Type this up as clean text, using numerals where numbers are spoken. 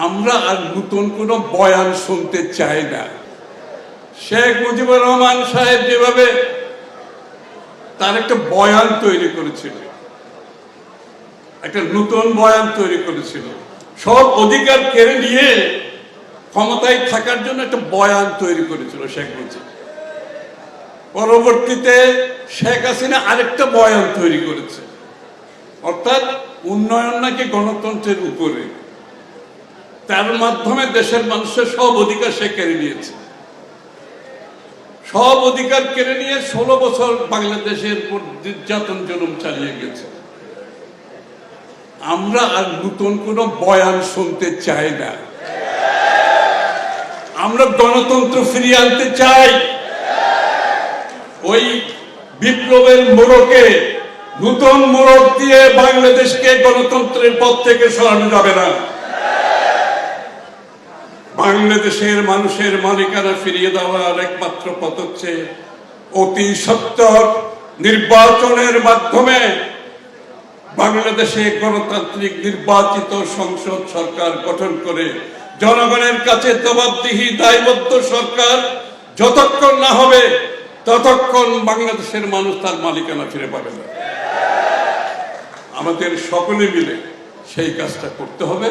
আমরা আর নতুন কোনো বয়ান শুনতে চাই না। শেখ মুজিবুর রহমান সাহেব যেভাবে তার একটা বয়ান তৈরি করেছিল, একটা নতুন বয়ান তৈরি করেছিল, সব অধিকার কেড়ে নিয়ে ক্ষমতায় থাকার জন্য একটা বয়ান তৈরি করেছিল শেখ মুজিব। পরবর্তীতে শেখ হাসিনা আরেকটা বয়ান তৈরি করেছে, অর্থাৎ উন্নয়ন নাকি গণতন্ত্রের উপরে, তার মাধ্যমে দেশের মানুষের সব অধিকার সে কেড়ে নিয়েছে। সব অধিকার কেড়ে নিয়ে 16 বছর বাংলাদেশের উপর নির্যাতন জুলুম চালিয়ে গেছে। আমরা আর নতুন কোনো বয়ান শুনতে চাই না। আমরা গণতন্ত্র ফিরিয়ে আনতে চাই। ওই বিপ্লবের মোড়কে নতুন মোড়ক দিয়ে বাংলাদেশকে গণতন্ত্রের পথ থেকে সরানো যাবে না। বাংলাদেশের মানুষের মালিকানা ফিরিয়ে দেওয়ার একমাত্র পথ হচ্ছে অতি সত্বর নির্বাচনের মাধ্যমে বাংলাদেশে গণতান্ত্রিক নির্বাচিত সংসদ সরকার গঠন করে জনগণের কাছে জবাবদিহি দায়বদ্ধ সরকার যতক্ষণ না হবে ততক্ষণ বাংলাদেশের মানুষ তার মালিকানা ফিরে পাবে না। আমাদের সকলে মিলে সেই কাজটা করতে হবে।